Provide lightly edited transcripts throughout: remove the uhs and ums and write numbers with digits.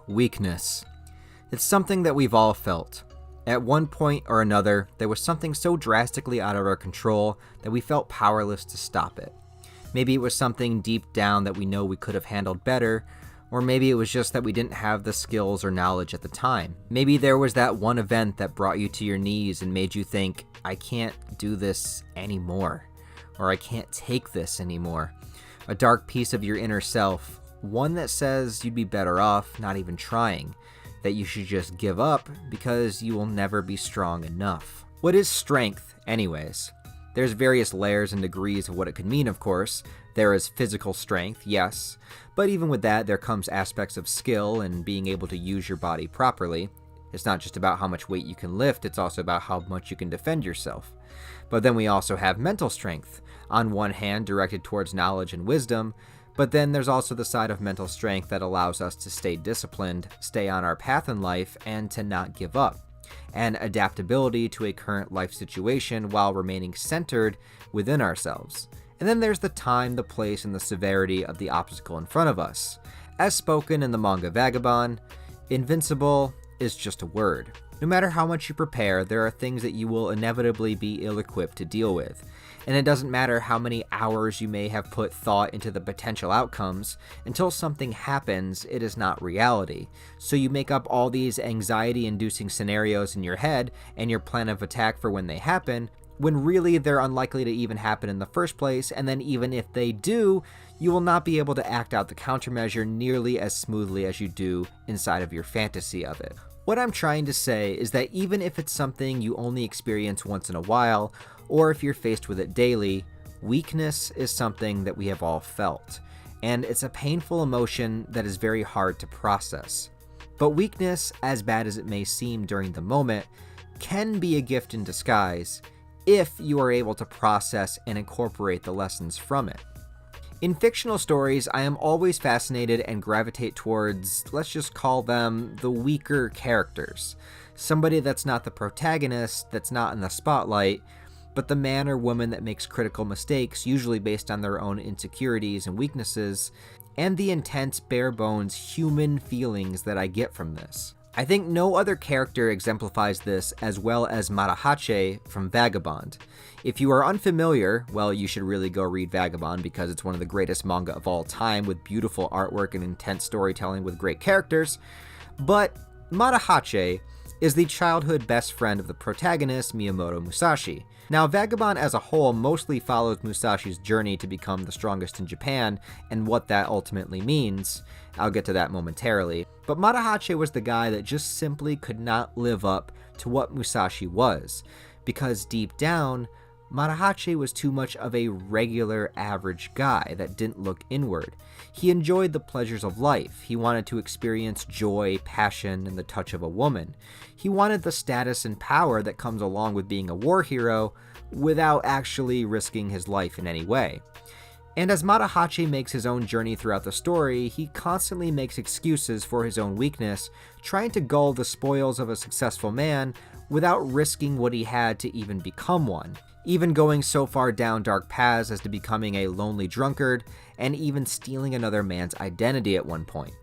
Weakness. It's something that we've all felt. At one point or another, there was something so drastically out of our control that we felt powerless to stop it. Maybe it was something deep down that we know we could have handled better, or maybe it was just that we didn't have the skills or knowledge at the time. Maybe there was that one event that brought you to your knees and made you think, I can't do this anymore, or I can't take this anymore. A dark piece of your inner self, one that says you'd be better off not even trying, that you should just give up because you will never be strong enough. What is strength, anyways? There's various layers and degrees of what it could mean, of course. There is physical strength, yes, but even with that, there comes aspects of skill and being able to use your body properly. It's not just about how much weight you can lift, it's also about how much you can defend yourself. But then we also have mental strength, on one hand directed towards knowledge and wisdom, but then there's also the side of mental strength that allows us to stay disciplined, stay on our path in life, and to not give up. And adaptability to a current life situation while remaining centered within ourselves. And then there's the time, the place, and the severity of the obstacle in front of us. As spoken in the manga Vagabond, invincible is just a word. No matter how much you prepare, there are things that you will inevitably be ill-equipped to deal with. And it doesn't matter how many hours you may have put thought into the potential outcomes, until something happens, it is not reality. So you make up all these anxiety-inducing scenarios in your head and your plan of attack for when they happen, when really they're unlikely to even happen in the first place, and then even if they do, you will not be able to act out the countermeasure nearly as smoothly as you do inside of your fantasy of it. What I'm trying to say is that even if it's something you only experience once in a while, or if you're faced with it daily, weakness is something that we have all felt, and it's a painful emotion that is very hard to process. But weakness, as bad as it may seem during the moment, can be a gift in disguise if you are able to process and incorporate the lessons from it. In fictional stories, I am always fascinated and gravitate towards, let's just call them, the weaker characters. Somebody that's not the protagonist, that's not in the spotlight, but the man or woman that makes critical mistakes, usually based on their own insecurities and weaknesses, and the intense, bare-bones human feelings that I get from this. I think no other character exemplifies this as well as Matahachi from Vagabond. If you are unfamiliar, well, you should really go read Vagabond because it's one of the greatest manga of all time with beautiful artwork and intense storytelling with great characters. But Matahachi is the childhood best friend of the protagonist, Miyamoto Musashi. Now, Vagabond as a whole mostly follows Musashi's journey to become the strongest in Japan and what that ultimately means. I'll get to that momentarily. But Matahachi was the guy that just simply could not live up to what Musashi was, because deep down, Matahachi was too much of a regular average guy that didn't look inward. He enjoyed the pleasures of life. He wanted to experience joy, passion, and the touch of a woman. He wanted the status and power that comes along with being a war hero without actually risking his life in any way. And as Matahachi makes his own journey throughout the story, he constantly makes excuses for his own weakness, trying to gull the spoils of a successful man without risking what he had to even become one. Even going so far down dark paths as to becoming a lonely drunkard, and even stealing another man's identity at one point.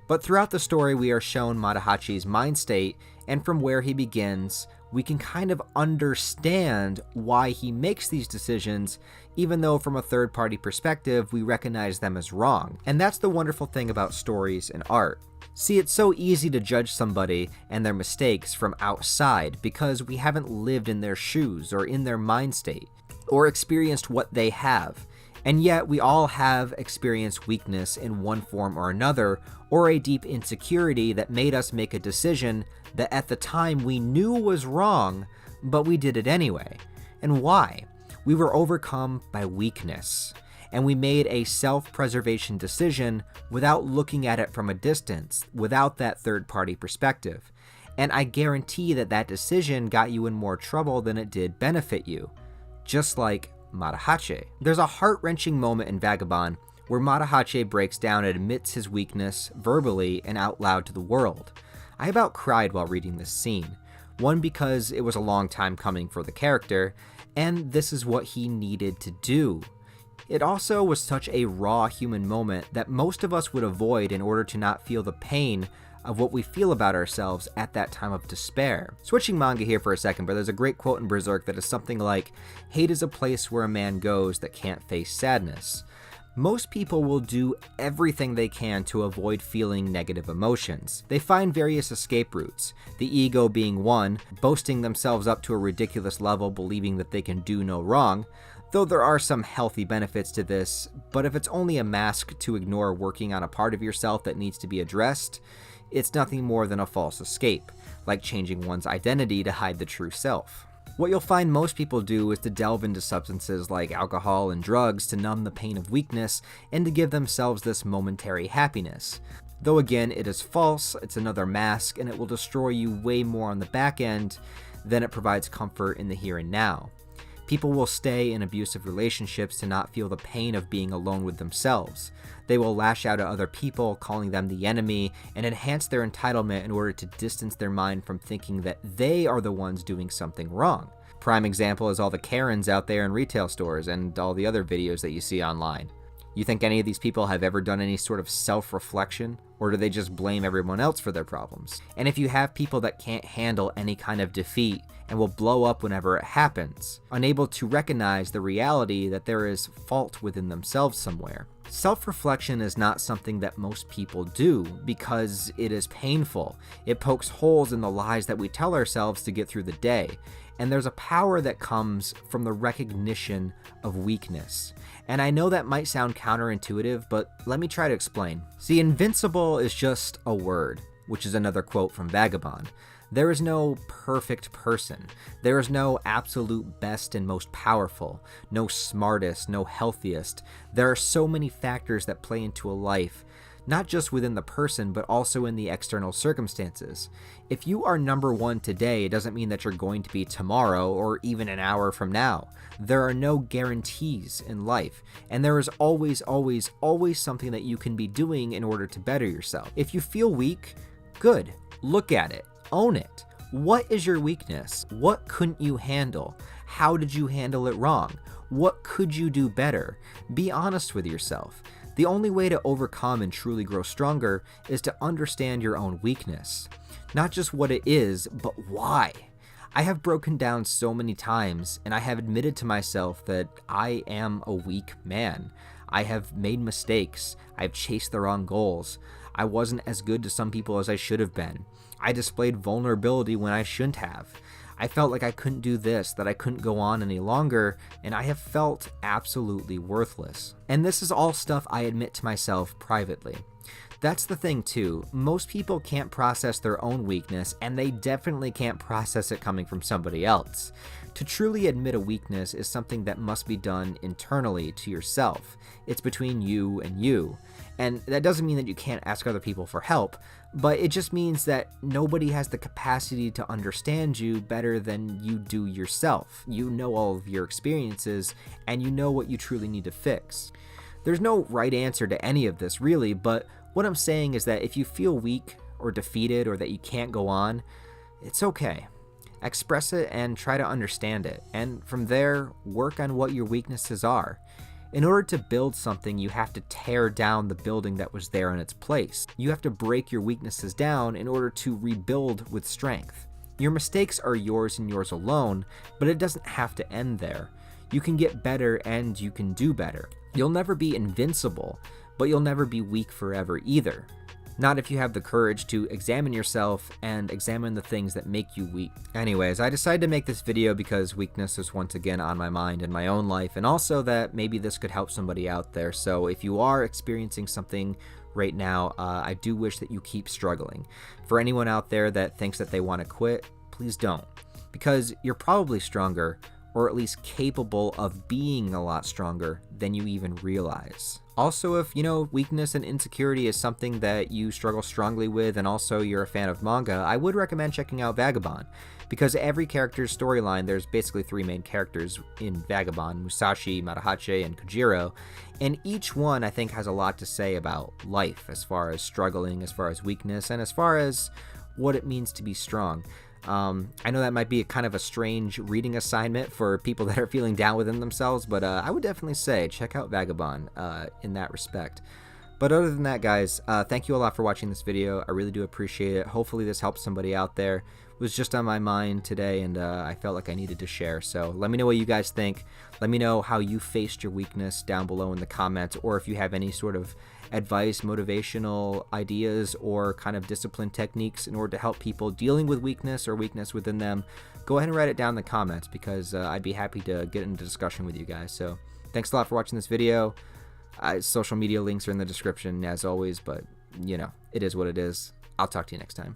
But throughout the story, we are shown Matahachi's mind state, and from where he begins, we can kind of understand why he makes these decisions, even though from a third-party perspective, we recognize them as wrong. And that's the wonderful thing about stories and art. See, it's so easy to judge somebody and their mistakes from outside because we haven't lived in their shoes or in their mind state or experienced what they have. And yet we all have experienced weakness in one form or another, or a deep insecurity that made us make a decision that at the time we knew was wrong, but we did it anyway. And why? We were overcome by weakness. And we made a self-preservation decision without looking at it from a distance, without that third-party perspective. And I guarantee that that decision got you in more trouble than it did benefit you. Just like Matahachi. There's a heart-wrenching moment in Vagabond where Matahachi breaks down and admits his weakness verbally and out loud to the world. I about cried while reading this scene. One, because it was a long time coming for the character, and this is what he needed to do. It also was such a raw human moment that most of us would avoid in order to not feel the pain of what we feel about ourselves at that time of despair. Switching manga here for a second, but there's a great quote in Berserk that is something like, "Hate is a place where a man goes that can't face sadness." Most people will do everything they can to avoid feeling negative emotions. They find various escape routes, the ego being one, boasting themselves up to a ridiculous level, believing that they can do no wrong, though there are some healthy benefits to this, but if it's only a mask to ignore working on a part of yourself that needs to be addressed, it's nothing more than a false escape, like changing one's identity to hide the true self. What you'll find most people do is to delve into substances like alcohol and drugs to numb the pain of weakness and to give themselves this momentary happiness. Though again, it is false, it's another mask, and it will destroy you way more on the back end than it provides comfort in the here and now. People will stay in abusive relationships to not feel the pain of being alone with themselves. They will lash out at other people, calling them the enemy, and enhance their entitlement in order to distance their mind from thinking that they are the ones doing something wrong. Prime example is all the Karens out there in retail stores and all the other videos that you see online. You think any of these people have ever done any sort of self-reflection, or do they just blame everyone else for their problems? And if you have people that can't handle any kind of defeat and will blow up whenever it happens, unable to recognize the reality that there is fault within themselves somewhere. Self-reflection is not something that most people do because it is painful. It pokes holes in the lies that we tell ourselves to get through the day. And there's a power that comes from the recognition of weakness. And I know that might sound counterintuitive, but let me try to explain. See, invincible is just a word, which is another quote from Vagabond. There is no perfect person. There is no absolute best and most powerful, no smartest, no healthiest. There are so many factors that play into a life, not just within the person, but also in the external circumstances. If you are number one today, it doesn't mean that you're going to be tomorrow or even an hour from now. There are no guarantees in life, and there is always something that you can be doing in order to better yourself. If you feel weak, good. Look at it. Own it. What is your weakness? What couldn't you handle? How did you handle it wrong? What could you do better? Be honest with yourself. The only way to overcome and truly grow stronger is to understand your own weakness. Not just what it is, but why. I have broken down so many times, and I have admitted to myself that I am a weak man. I have made mistakes. I've chased the wrong goals. I wasn't as good to some people as I should have been. I displayed vulnerability when I shouldn't have. I felt like I couldn't do this, that I couldn't go on any longer, and I have felt absolutely worthless. And this is all stuff I admit to myself privately. That's the thing too, most people can't process their own weakness, and they definitely can't process it coming from somebody else. To truly admit a weakness is something that must be done internally to yourself. It's between you and you. And that doesn't mean that you can't ask other people for help, but it just means that nobody has the capacity to understand you better than you do yourself. You know all of your experiences, and you know what you truly need to fix. There's no right answer to any of this, really, but what I'm saying is that if you feel weak or defeated or that you can't go on, it's okay. Express it and try to understand it, and from there, work on what your weaknesses are. In order to build something, you have to tear down the building that was there in its place. You have to break your weaknesses down in order to rebuild with strength. Your mistakes are yours and yours alone, but it doesn't have to end there. You can get better and you can do better. You'll never be invincible, but you'll never be weak forever either. Not if you have the courage to examine yourself and examine the things that make you weak. Anyways, I decided to make this video because weakness is once again on my mind in my own life, and also that maybe this could help somebody out there. So if you are experiencing something right now, I do wish that you keep struggling. For anyone out there that thinks that they want to quit, please don't. Because you're probably stronger, or at least capable of being a lot stronger than you even realize. Also, if, weakness and insecurity is something that you struggle strongly with and also you're a fan of manga, I would recommend checking out Vagabond. Because every character's storyline, there's basically 3 main characters in Vagabond, Musashi, Matahachi, and Kojiro, and each one I think has a lot to say about life, as far as struggling, as far as weakness, and as far as what it means to be strong. I know that might be kind of a strange reading assignment for people that are feeling down within themselves, but I would definitely say check out Vagabond in that respect. But other than that, guys, thank you a lot for watching this video. I really do appreciate it. Hopefully this helps somebody out there. It was just on my mind today, and I felt like I needed to share. So let me know what you guys think. Let me know how you faced your weakness down below in the comments, or if you have any sort of advice, motivational ideas, or kind of discipline techniques in order to help people dealing with weakness or weakness within them. Go ahead and write it down in the comments, because I'd be happy to get into discussion with you guys. So thanks a lot for watching this video. Social media links are in the description as always, but you know, it is what it is. I'll talk to you next time.